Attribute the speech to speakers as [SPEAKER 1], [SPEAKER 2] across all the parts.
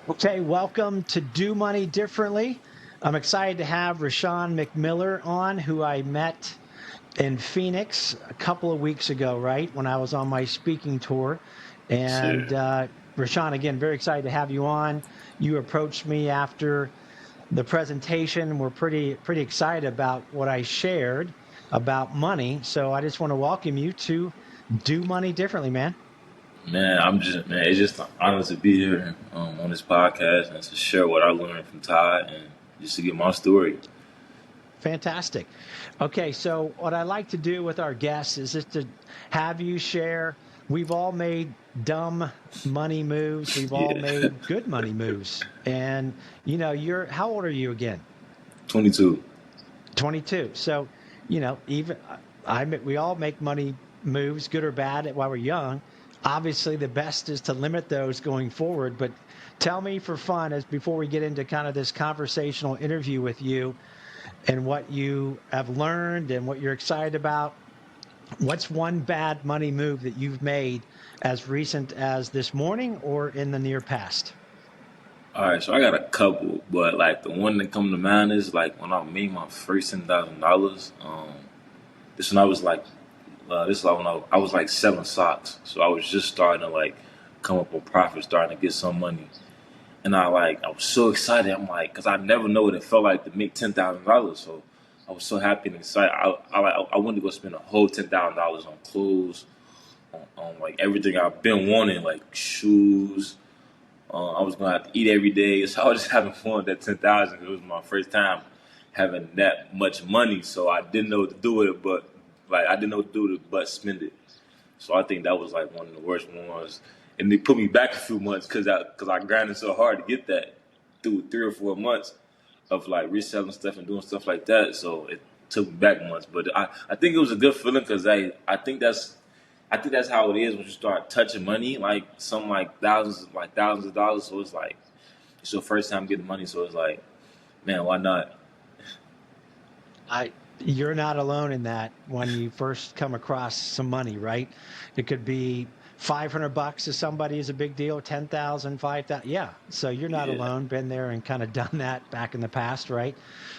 [SPEAKER 1] Okay, welcome to Do Money Differently. I'm excited to have RaSean McMiller on, who I met in Phoenix a couple of weeks ago, right, when I was on my speaking tour. And
[SPEAKER 2] Sure.
[SPEAKER 1] RaSean, again, very excited to have you on. You approached me after the presentation. We're pretty excited about what I shared about money. So I just want to welcome you to Do Money Differently, man.
[SPEAKER 2] Man, it's just an honor to be here on this podcast and to share what I learned from Todd and just to get my story.
[SPEAKER 1] Fantastic. Okay, so what I like to do with our guests is just to have you share. We've all made dumb money moves. We've all
[SPEAKER 2] Yeah.
[SPEAKER 1] made good money moves. And you're how old are you again?
[SPEAKER 2] 22.
[SPEAKER 1] 22. So, even we all make money moves, good or bad, while we're young. Obviously, the best is to limit those going forward. But tell me for fun, as before we get into kind of this conversational interview with you, and what you have learned and what you're excited about. What's one bad money move that you've made as recent as this morning or in the near past?
[SPEAKER 2] All right, so I got a couple, but like the one that come to mind is like when I made my first $10,000. This when I was like, this is like when I was like selling socks, so I was just starting to like come up with profit, starting to get some money. And I was so excited. I'm like, because I never know what it felt like to make $10,000. So I was so happy and excited. I wanted to go spend a whole $10,000 on clothes, on like everything I've been wanting, like shoes. I was gonna have to eat every day. So I was just having fun with that 10,000. It was my first time having that much money, so I didn't know what to do with it. But like I didn't know what to do with it, but spend it. So I think that was like one of the worst ones. And they put me back a few months because I grinded so hard to get that through 3 or 4 months of like reselling stuff and doing stuff like that. So it took me back months. But I think it was a good feeling because I think that's how it is when you start touching money, like some like thousands of dollars. So it's like it's your first time getting money. So it's like, man, why not?
[SPEAKER 1] I You're not alone in that when you first come across some money, right? It could be $500 to somebody is a big deal, 10,000, 5,000. Yeah. So you're not
[SPEAKER 2] Yeah.
[SPEAKER 1] alone, been there and kind of done that back in the past, right?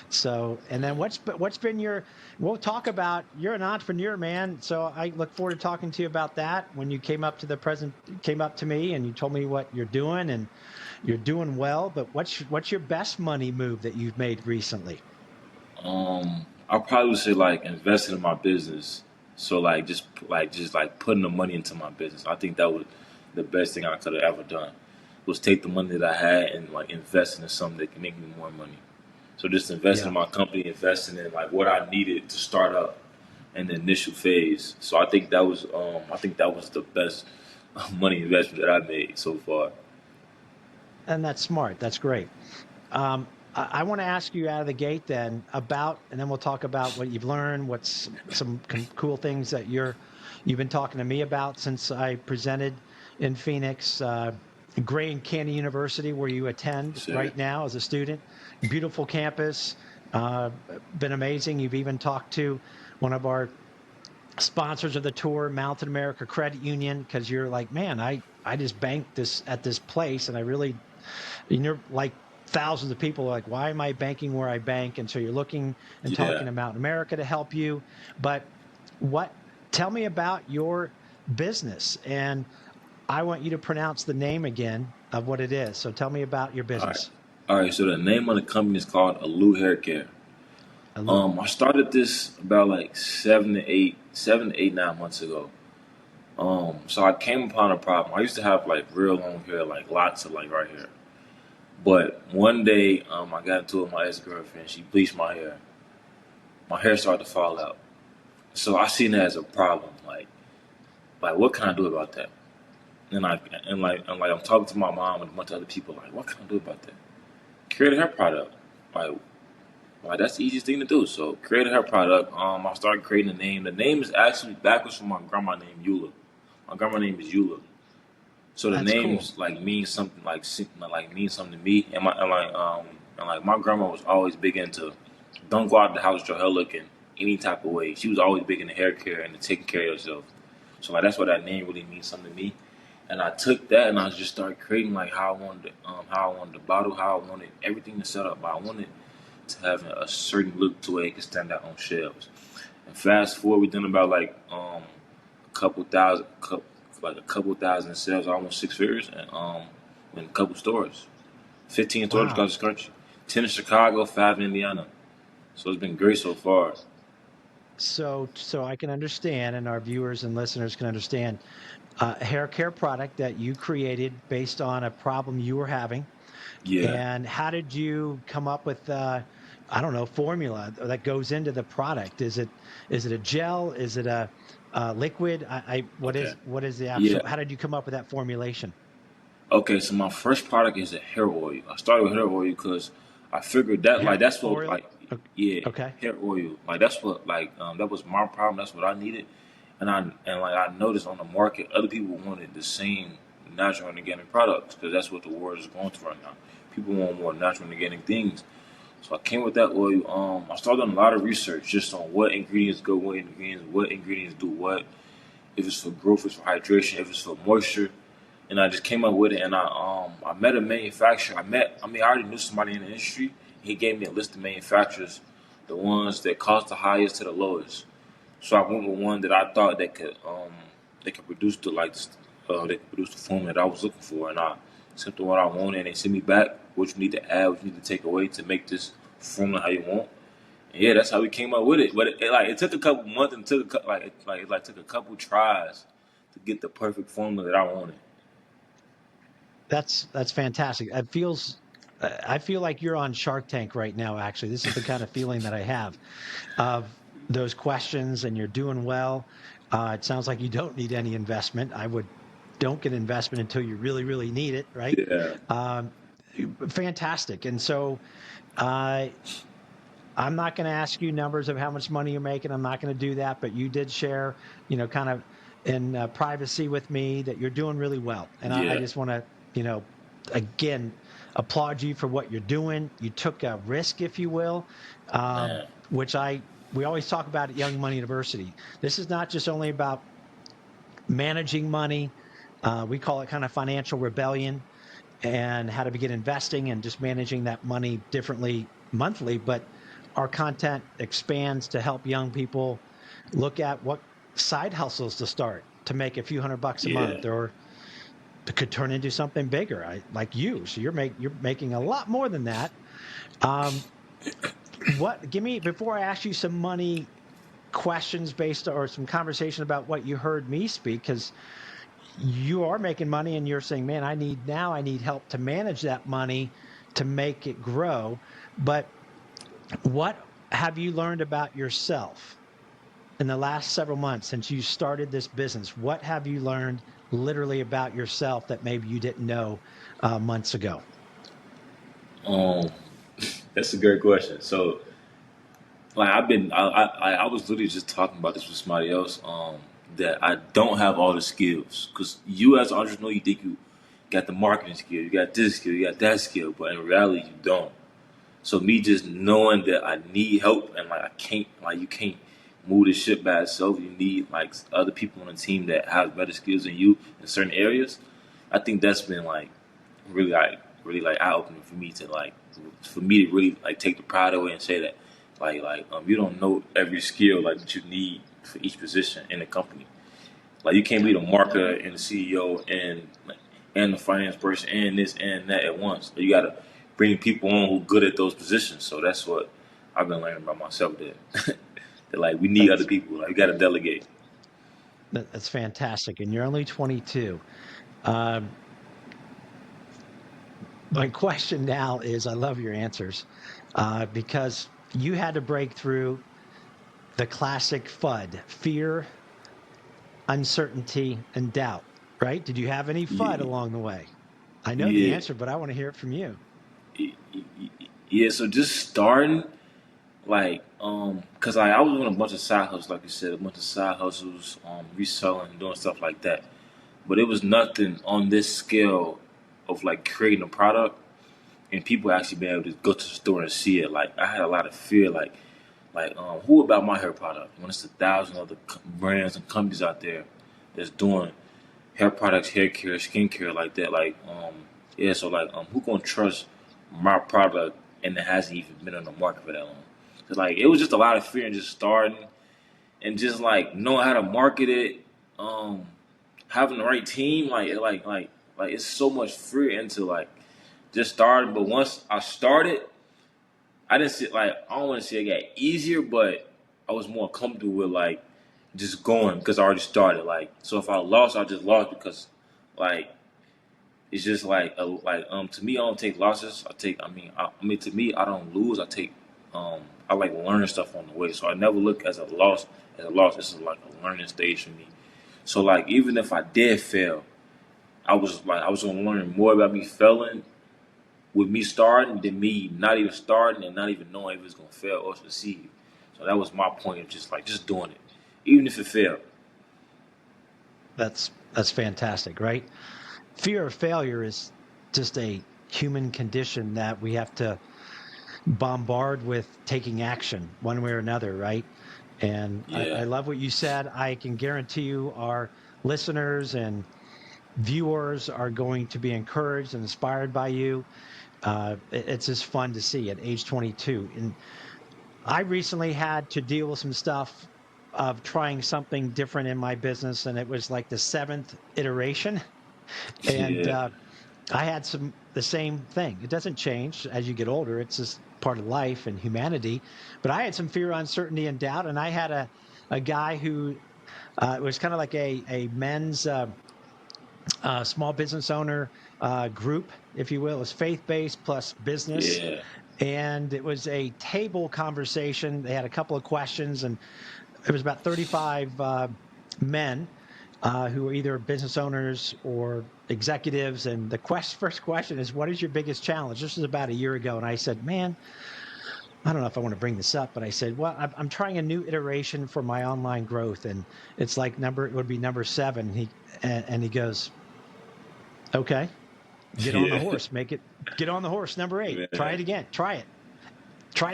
[SPEAKER 1] So, and then what's been we'll talk about, you're an entrepreneur, man. So I look forward to talking to you about that when you came up to me and you told me what you're doing and you're doing well, but what's your best money move that you've made recently?
[SPEAKER 2] I probably would say like investing in my business. So like just putting the money into my business. I think that was the best thing I could have ever done. Was take the money that I had and like invest in something that can make me more money. So just investing
[SPEAKER 1] Yeah.
[SPEAKER 2] in my company, investing in like what I needed to start up in the initial phase. So I think that was the best money investment that I made so far.
[SPEAKER 1] And that's smart. That's great. I want to ask you out of the gate then about, and then we'll talk about what you've learned, what's some cool things that you've been talking to me about since I presented in Phoenix, Gray Canyon University, where you attend
[SPEAKER 2] Sure.
[SPEAKER 1] right now as a student. Beautiful campus, uh, been amazing. You've even talked to one of our sponsors of the tour, Mountain America Credit Union, because you're like, man, I just banked this at this place, and I really, and you're like thousands of people are like, why am I banking where I bank? And so you're looking and
[SPEAKER 2] Yeah.
[SPEAKER 1] talking to Mountain America to help you. But what? Tell me about your business, and I want you to pronounce the name again of what it is. So tell me about your
[SPEAKER 2] All right.
[SPEAKER 1] business.
[SPEAKER 2] All right. So the name of the company is called Alu Hair Care.
[SPEAKER 1] Hello.
[SPEAKER 2] I started this about like 9 months ago. So I came upon a problem. I used to have like real long hair, like lots of like right here. But one day, I got into it with my ex girlfriend. She bleached my hair. My hair started to fall out. So I seen it as a problem. Like what can I do about that? And I and like I'm talking to my mom and a bunch of other people. Like, what can I do about that? Create a hair product. Like, that's the easiest thing to do. So create a hair product. I started creating a name. The name is actually backwards from my grandma named Eula. My grandma name is Eula. So the
[SPEAKER 1] That's cool.
[SPEAKER 2] names like mean something like mean something to me. And my grandma was always big into don't go out the house with your hair looking any type of way. She was always big into hair care and to taking care of yourself. So like that's why that name really means something to me. And I took that and I just started creating like how I wanted the bottle, how I wanted everything to set up. But I wanted to have a certain look to where it could stand out on shelves. And fast forward, we done about like a couple thousand, like a couple thousand sales, almost six figures, and in a couple stores, 15 stores
[SPEAKER 1] Wow.
[SPEAKER 2] across the country, 10 in Chicago, 5 in Indiana. So it's been great so far.
[SPEAKER 1] So I can understand, and our viewers and listeners can understand, a hair care product that you created based on a problem you were having.
[SPEAKER 2] Yeah.
[SPEAKER 1] And how did you come up with I don't know, formula that goes into the product? Is it a gel? Is it a liquid?
[SPEAKER 2] Okay.
[SPEAKER 1] What is the
[SPEAKER 2] Yeah.
[SPEAKER 1] actual? How did you come up with that formulation?
[SPEAKER 2] Okay. So my first product is a hair oil. I started with hair oil because I figured that like
[SPEAKER 1] Hair
[SPEAKER 2] that's what
[SPEAKER 1] oil.
[SPEAKER 2] like yeah,
[SPEAKER 1] Okay.
[SPEAKER 2] hair oil. Like that's what that was my problem. That's what I needed. And like I noticed on the market, other people wanted the same natural and organic products because that's what the world is going through right now. People want more natural and organic things. So I came with that oil. I started doing a lot of research just on what ingredients go, what ingredients do what. If it's for growth, if it's for hydration, if it's for moisture, and I just came up with it. And I met a manufacturer. I already knew somebody in the industry. He gave me a list of manufacturers, the ones that cost the highest to the lowest. So I went with one that I thought they could produce they could produce the formula that I was looking for, and I sent them what I wanted, and they sent me back what you need to add, what you need to take away to make this formula how you want. And yeah, that's how we came up with it. But it took a couple months and took a couple tries to get the perfect formula that I wanted.
[SPEAKER 1] That's fantastic. I feel like you're on Shark Tank right now. Actually, this is the kind of feeling that I have of those questions, and you're doing well. It sounds like you don't need any investment. I would don't get investment until you really, really need it, right?
[SPEAKER 2] Yeah,
[SPEAKER 1] Um, Fantastic. And so, uh, I'm not going to ask you numbers of how much money you're making. I'm not going to do that. But you did share, kind of in privacy with me that you're doing really well. And I
[SPEAKER 2] yeah,
[SPEAKER 1] just want to, again, applaud you for what you're doing. You took a risk, if you will,
[SPEAKER 2] man,
[SPEAKER 1] which we always talk about at Young Money University. This is not just only about managing money. We call it kind of financial rebellion and how to begin investing and just managing that money differently monthly. But our content expands to help young people look at what side hustles to start to make a few $100 a
[SPEAKER 2] yeah.
[SPEAKER 1] month, or it could turn into something bigger. Like you. So you're making a lot more than that. Um, give me, before I ask you some money questions based or some conversation about what you heard me speak, because you are making money and you're saying, man, I need help to manage that money to make it grow. But what have you learned about yourself in the last several months since you started this business? What have you learned literally about yourself that maybe you didn't know months ago?
[SPEAKER 2] Um, that's a great question. So like I was literally just talking about this with somebody else. That I don't have all the skills because you as an entrepreneur, you think you got the marketing skill, you got this skill, you got that skill, but in reality, you don't. So me just knowing that I need help and like I can't, like you can't move this shit by itself. You need like other people on the team that have better skills than you in certain areas. I think that's been like really like eye opening for me to for me to really like take the pride away and say that you don't know every skill like that you need for each position in the company. Like you can't be the marketer and the CEO and the finance person and this and that at once. You gotta bring people on who good at those positions. So that's what I've been learning about myself that that like we need other
[SPEAKER 1] That's
[SPEAKER 2] people. Like we gotta delegate.
[SPEAKER 1] that's fantastic. And you're only 22. Um, my question now is, I love your answers because you had to break through the classic FUD: fear, uncertainty, and doubt, right? Did you have any FUD
[SPEAKER 2] Yeah,
[SPEAKER 1] along the way? I know the
[SPEAKER 2] yeah,
[SPEAKER 1] answer, but I want to hear it from you.
[SPEAKER 2] yeah. So just starting cause I was doing a bunch of side hustles, like you said, a bunch of side hustles, reselling, doing stuff like that. But it was nothing on this scale of like creating a product and people actually being able to go to the store and see it. Like I had a lot of fear, who about my hair product when it's 1,000 other brands and companies out there that's doing hair products, hair care, skincare like that. Like yeah, so like who gonna trust my product and it hasn't even been on the market for that long? 'Cause like it was just a lot of fear and just starting and just like knowing how to market it, um, having the right team, like it's so much fear into like just starting. But once I started, I didn't see like I don't want to say it got easier, but I was more comfortable with like just going because I already started. Like so, if I lost, I just lost because like it's just to me I don't take losses. I mean to me I don't lose. I like learning stuff on the way. So I never look as a loss as a loss. This is like a learning stage for me. So like even if I did fail, I was gonna learn more about me failing with me starting than me not even starting and not even knowing if it's gonna fail or succeed. So that was my point of just doing it, even if it failed.
[SPEAKER 1] That's fantastic, right? Fear of failure is just a human condition that we have to bombard with taking action one way or another, right? And I
[SPEAKER 2] Yeah,
[SPEAKER 1] love what you said. I can guarantee you our listeners and viewers are going to be encouraged and inspired by you. It's just fun to see at age 22. And I recently had to deal with some stuff of trying something different in my business, and it was like the seventh iteration. And
[SPEAKER 2] yeah,
[SPEAKER 1] I had the same thing. It doesn't change as you get older. It's just part of life and humanity. But I had some fear, uncertainty, and doubt. And I had a guy who was kind of like a men's small business owner group, if you will. It was faith based plus business.
[SPEAKER 2] yeah,
[SPEAKER 1] And it was a table conversation. They had a couple of questions, and it was about 35 men who are either business owners or executives. And the first question is, what is your biggest challenge? This was about a year ago. And I said, man, I don't know if I want to bring this up, but I said, well, I'm trying a new iteration for my online growth. And it's like it would be number 7. And he goes, okay, get on the
[SPEAKER 2] yeah,
[SPEAKER 1] horse, get on the horse. Number 8, try
[SPEAKER 2] man.
[SPEAKER 1] it again. Try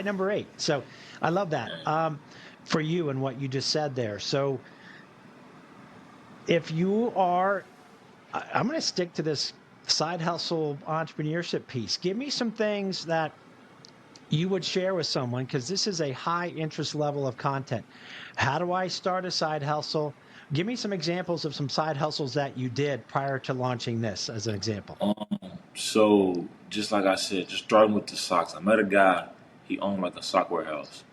[SPEAKER 1] number 8. So I love that for you and what you just said there. So if you are, I'm going to stick to this side hustle entrepreneurship piece. Give me some things that you would share with someone because this is a high interest level of content. How do I start a side hustle? Give me some examples of some side hustles that you did prior to launching this as an example.
[SPEAKER 2] So just like I said, just starting with the socks. I met a guy. He owned like a sock warehouse,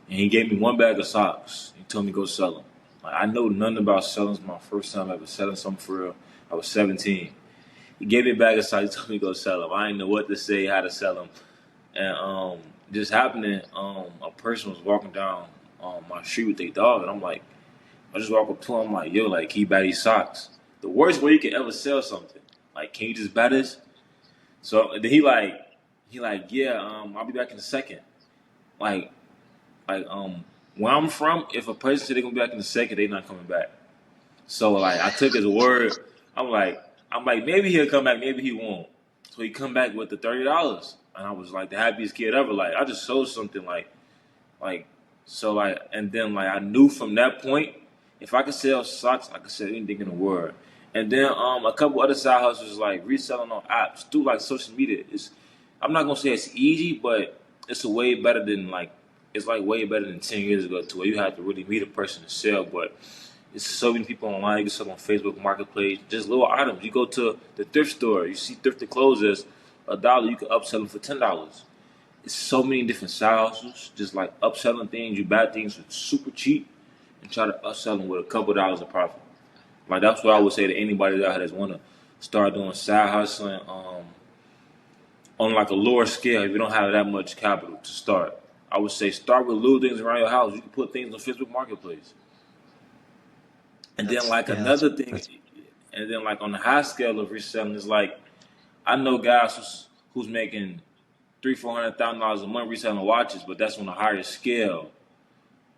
[SPEAKER 2] and he gave me one bag of socks. He told me go sell them. Like I know nothing about selling. It's my first time ever selling something for real. I was 17. He gave me a bag of socks. He told me go sell them. I didn't know what to say, how to sell them, and just happening. A person was walking down my street with their dog, and I'm like, I just walk up to him. I'm like, yo, like, can you buy these socks? The worst way you can ever sell something. Like, can you just buy this? So then he like, yeah, I'll be back in a second. Like, like, where I'm from, if a person said they're gonna be back in a second, they not coming back. So like, I took his word. I'm like, maybe he'll come back, maybe he won't. So he come back with the $30, and I was like the happiest kid ever. Like, I just sold something like, so like, and then like I knew from that point, if I could sell socks, I could sell anything in the world. And then a couple other side hustles like reselling on apps through like social media. I'm not gonna say it's easy, but it's a way better than like it's like way better than 10 years ago to where you have to really meet a person to sell. But it's so many people online. You can sell on Facebook Marketplace, just little items. You go to the thrift store, you see thrifted clothes as $1, you can upsell them for $10. It's so many different side hustles, just like upselling things. You buy things for super cheap and try to upsell them with a couple dollars of profit. Like that's what I would say to anybody out here that's want to start doing side hustling on like a lower scale. If you don't have that much capital to start, I would say start with little things around your house. You can put things on Facebook Marketplace, and then
[SPEAKER 1] That's,
[SPEAKER 2] like
[SPEAKER 1] yeah,
[SPEAKER 2] another thing,
[SPEAKER 1] that's
[SPEAKER 2] and then like on the high scale of reselling is like I know guys who's making 300,000 to 400,000 a month reselling watches, but that's on a higher scale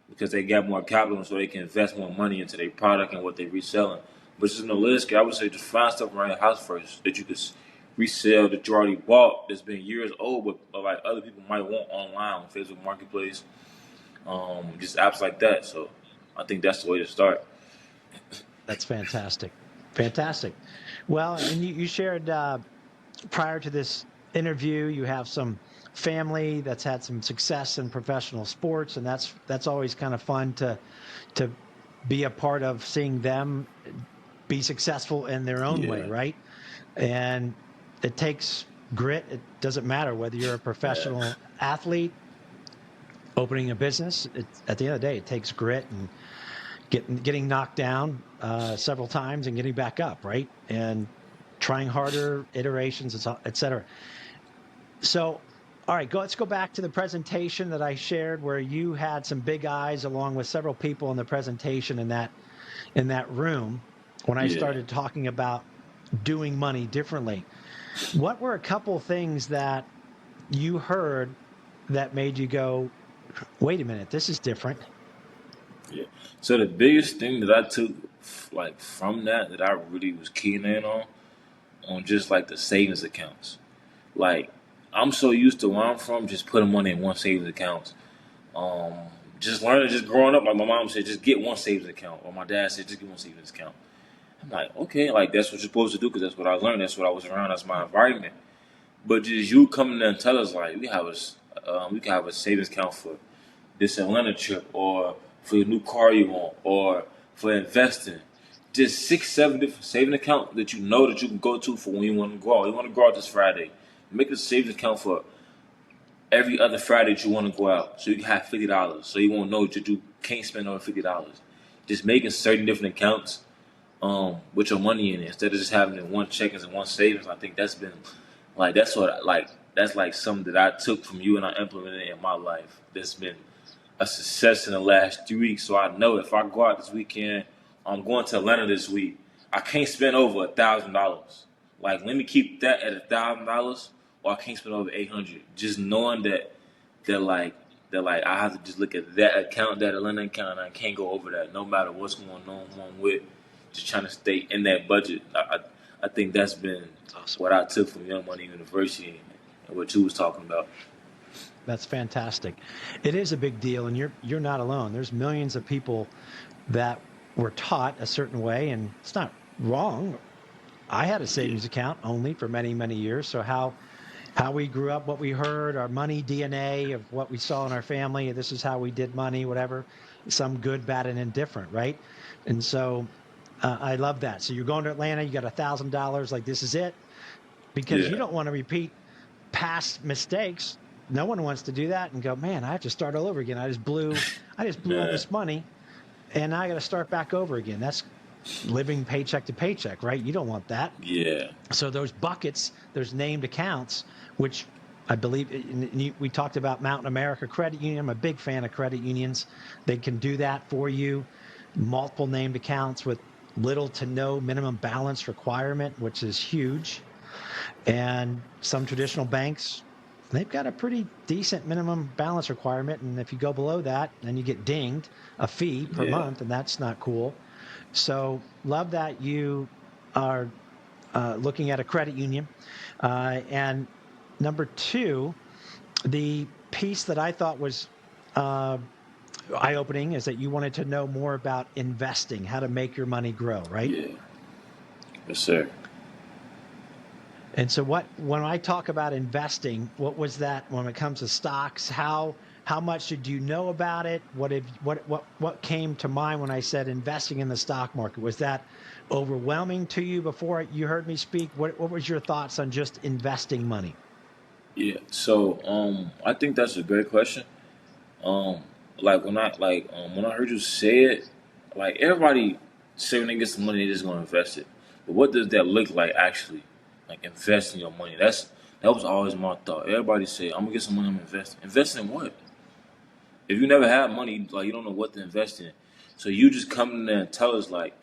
[SPEAKER 2] because they got more capital, so they can invest more money into their product and what they're reselling. But just in the little scale, I would say just find stuff around your house first that you could resell that you already bought that's been years old, but like other people might want online on Facebook Marketplace, just apps like that. So I think that's the way to start.
[SPEAKER 1] that's fantastic. Fantastic. Well, and you shared prior to this interview, you have some family that's had some success in professional sports, and that's always kind of fun to be a part of seeing them be successful in their own way,
[SPEAKER 2] Yeah,
[SPEAKER 1] right? And it takes grit. It doesn't matter whether you're a
[SPEAKER 2] yeah,
[SPEAKER 1] professional athlete opening a business. At the end of the day, it takes grit and getting knocked down several times and getting back up, right? And trying harder, iterations, et cetera. So, all right, let's go back to the presentation that I shared, where you had some big eyes along with several people in the presentation in that room when I
[SPEAKER 2] yeah.
[SPEAKER 1] started talking about doing money differently. What were a couple things that you heard that made you go, "Wait a minute, this is different"?
[SPEAKER 2] Yeah. So the biggest thing that I took like from that I really was keying in on just like the savings accounts. Like I'm so used to where I'm from, just putting money in one savings account. Um, just learning, just growing up, like my mom said, just get one savings account, or my dad said, just get one savings account. I'm like, okay, like that's what you're supposed to do because that's what I learned, that's what I was around, that's my environment. But just you coming there and tell us like we can have a savings account for this Atlanta trip or for your new car you want or for investing. Just 6, 7 different saving accounts that you know that you can go to for when you want to go out. You want to go out this Friday. Make a savings account for every other Friday that you want to go out. So you can have $50. So you won't know that you can't spend over $50. Just making certain different accounts with your money in it instead of just having it in one checkings and one savings. I think that's been like that's like something that I took from you and I implemented it in my life. That's been a success in the last 3 weeks. So I know if I go out this weekend, I'm going to Atlanta this week. I can't spend over $1,000. Like let me keep that at $1,000, or I can't spend over 800. Just knowing that I have to just look at that account, that Atlanta account, and I can't go over that no matter what's going on with. Just trying to stay in that budget. I think that's been
[SPEAKER 1] That's awesome.
[SPEAKER 2] what I took from Young Money University and what you was talking about.
[SPEAKER 1] That's fantastic. It is a big deal, and you're not alone. There's millions of people that were taught a certain way, and it's not wrong. I had a
[SPEAKER 2] Yeah,
[SPEAKER 1] savings account only for many, many years. So how we grew up, what we heard, our money DNA of what we saw in our family, this is how we did money, whatever, some good, bad, and indifferent, right? And so I love that. So you're going to Atlanta, you got $1,000, like this is it, because you
[SPEAKER 2] yeah,
[SPEAKER 1] don't want to repeat past mistakes. No one wants to do that and go, man, I have to start all over again. I just blew all
[SPEAKER 2] man,
[SPEAKER 1] this money and now I got to start back over again. That's living paycheck to paycheck, right? You don't want that.
[SPEAKER 2] yeah,
[SPEAKER 1] So those buckets, there's named accounts, which I believe we talked about Mountain America Credit Union. I'm a big fan of credit unions. They can do that for you. Multiple named accounts with little to no minimum balance requirement, which is huge. And some traditional banks, they've got a pretty decent minimum balance requirement. And if you go below that, then you get dinged a fee per
[SPEAKER 2] yeah,
[SPEAKER 1] month, and that's not cool. So love that you are looking at a credit union. And number two, the piece that I thought was uh, eye opening is that you wanted to know more about investing, how to make your money grow, right?
[SPEAKER 2] yeah. Yes, sir.
[SPEAKER 1] And so when I talk about investing, what was that when it comes to stocks? How much did you know about it? What came to mind when I said investing in the stock market? Was that overwhelming to you before you heard me speak? What was your thoughts on just investing money?
[SPEAKER 2] Yeah. So I think that's a great question. Um, like when I heard you say it, like everybody say when they get some money, they're just gonna invest it. But what does that look like actually? Like investing your money. That was always my thought. Everybody say, I'm gonna get some money, I'm investing. Invest in what? If you never had money, like you don't know what to invest in. So you just come in there and tell us like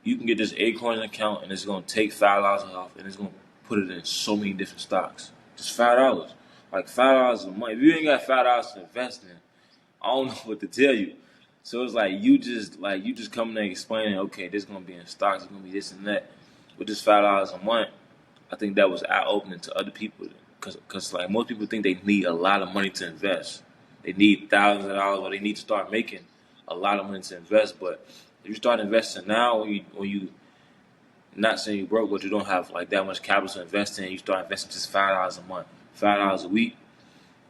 [SPEAKER 2] you can get this Acorn account and it's gonna take $5 off and it's gonna put it in so many different stocks. Just $5. Like $5 a month. If you ain't got $5 to invest in, I don't know what to tell you. So it's like you just come there explaining, okay, this gonna be in stocks, it's gonna be this and that. With this $5 a month, I think that was eye opening to other people because like most people think they need a lot of money to invest. They need thousands of dollars, or they need to start making a lot of money to invest. But if you start investing now, when you Not saying you broke, but you don't have like that much capital to invest in. You start investing just $5 a month, $5 a week.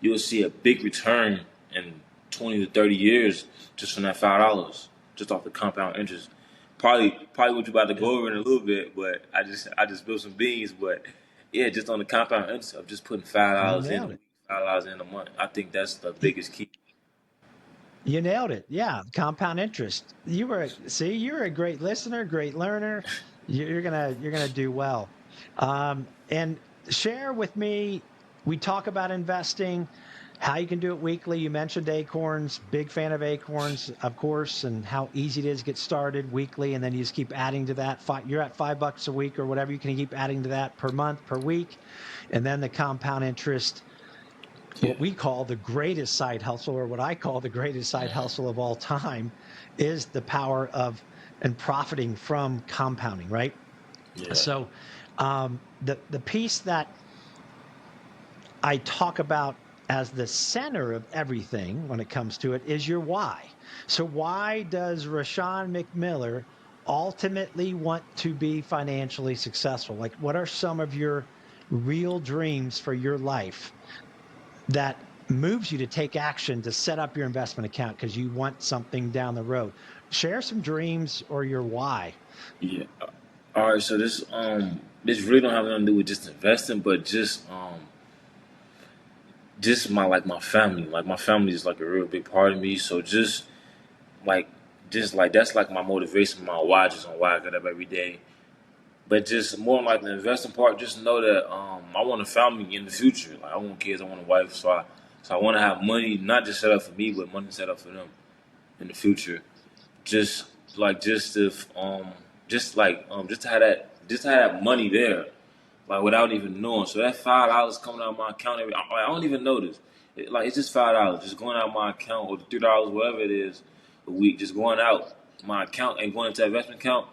[SPEAKER 2] You'll see a big return in 20 to 30 years just from that $5, just off the compound interest. Probably what you about to go over in a little bit, but I just built some beans. But yeah, just on the compound interest of just putting
[SPEAKER 1] You
[SPEAKER 2] $5 in a
[SPEAKER 1] nailed it.
[SPEAKER 2] week, $5 in a month. I think that's the biggest key.
[SPEAKER 1] You nailed it. Yeah, compound interest. You're a great listener, great learner. You're gonna do well. And share with me. We talk about investing, how you can do it weekly. You mentioned Acorns. Big fan of Acorns, of course, and how easy it is to get started weekly, and then you just keep adding to that. You're at $5 a week or whatever. You can keep adding to that per month, per week, and then the compound interest,
[SPEAKER 2] Yeah,
[SPEAKER 1] what we call the greatest side hustle, or what I call the greatest side
[SPEAKER 2] man.
[SPEAKER 1] hustle of all time, is the power of and profiting from compounding, right?
[SPEAKER 2] Yeah,
[SPEAKER 1] So, the piece that I talk about as the center of everything when it comes to it is your why. So, why does RaSean McMiller ultimately want to be financially successful? Like, what are some of your real dreams for your life that moves you to take action to set up your investment account because you want something down the road? Share some dreams or your why.
[SPEAKER 2] yeah. All right, so this really don't have nothing to do with just investing, but just my family. Like my family is like a real big part of me. So like just like that's like my motivation, my why, just on why I get up every day. But just more like the investing part, just know that I want a family in the future. Like I want kids, I want a wife, so I want to have money not just set up for me, but money set up for them in the future. Just like just to have that money there, like without even knowing. So that $5 coming out of my account I don't even notice. It's just $5 just going out of my account, or the $3, whatever it is, a week, just going out my account and going into that investment account.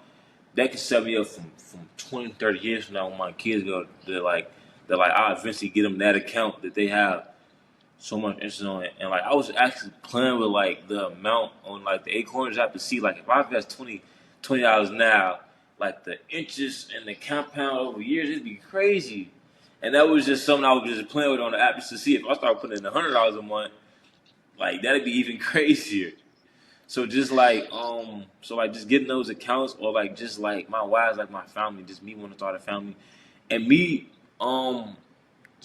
[SPEAKER 2] That can set me up from 20, 30 years from now when my kids go. They're like I'll eventually get them that account that they have so much interest on it. And like I was actually playing with like the amount on like the Acorns. I have to see like if I invest $20 now, like the interest and the compound over years, it'd be crazy. And that was just something I was just playing with on the app just to see if I start putting in $100 a month, like that'd be even crazier. So just getting those accounts, or like just like my wives, like my family, just me wanting to start a family, and me so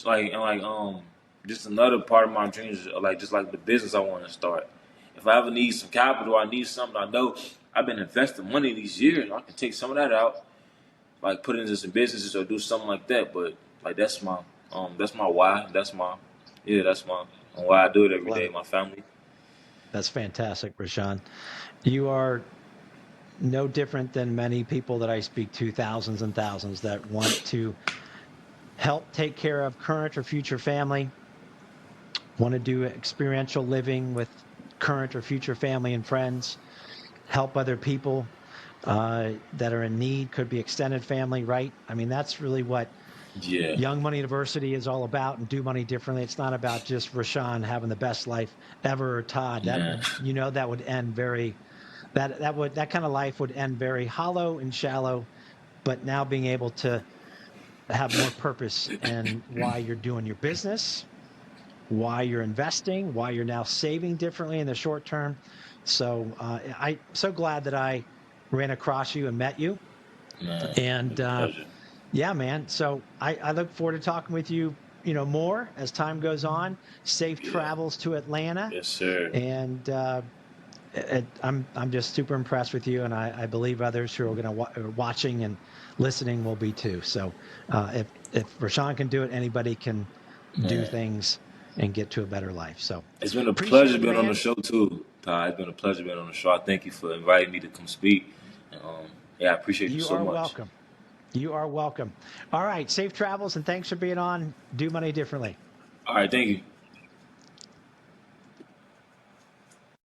[SPEAKER 2] like and like just another part of my dreams is like just like the business I want to start. If I ever need some capital, I need something. I know I've been investing money these years. I can take some of that out, like put it into some businesses or do something like that. But like that's my why. That's my why I do it every
[SPEAKER 1] Love
[SPEAKER 2] day.
[SPEAKER 1] it.
[SPEAKER 2] My family.
[SPEAKER 1] That's fantastic, RaSean. You are no different than many people that I speak to, thousands and thousands that want to help take care of current or future family, want to do experiential living with current or future family and friends, help other people that are in need, could be extended family, right? I mean, that's really what
[SPEAKER 2] Yeah,
[SPEAKER 1] Young Money University is all about, and Do Money Differently. It's not about just RaSean having the best life ever, or Todd.
[SPEAKER 2] man.
[SPEAKER 1] That would end very that kind of life would end very hollow and shallow. But now being able to have more purpose and why you're doing your business, why you're investing, why you're now saving differently in the short term. So I'm so glad that I ran across you and met you.
[SPEAKER 2] Man,
[SPEAKER 1] And
[SPEAKER 2] it's a pleasure.
[SPEAKER 1] yeah, man. So I look forward to talking with you, more as time goes on. Safe
[SPEAKER 2] Yeah.
[SPEAKER 1] travels to Atlanta,
[SPEAKER 2] Yes, sir.
[SPEAKER 1] and I'm just super impressed with you, and I believe others who are going to are watching and listening will be too. So if RaSean can do it, anybody can do
[SPEAKER 2] Man.
[SPEAKER 1] things and get to a better life. So
[SPEAKER 2] It's been a pleasure
[SPEAKER 1] appreciate you,
[SPEAKER 2] being on the
[SPEAKER 1] man.
[SPEAKER 2] show too, Ty. It's been a pleasure being on the show. I thank you for inviting me to come speak. And, yeah, I appreciate you
[SPEAKER 1] You
[SPEAKER 2] so
[SPEAKER 1] are
[SPEAKER 2] much.
[SPEAKER 1] welcome. You are welcome. All right. Safe travels, and thanks for being on Do Money Differently.
[SPEAKER 2] All right, thank you.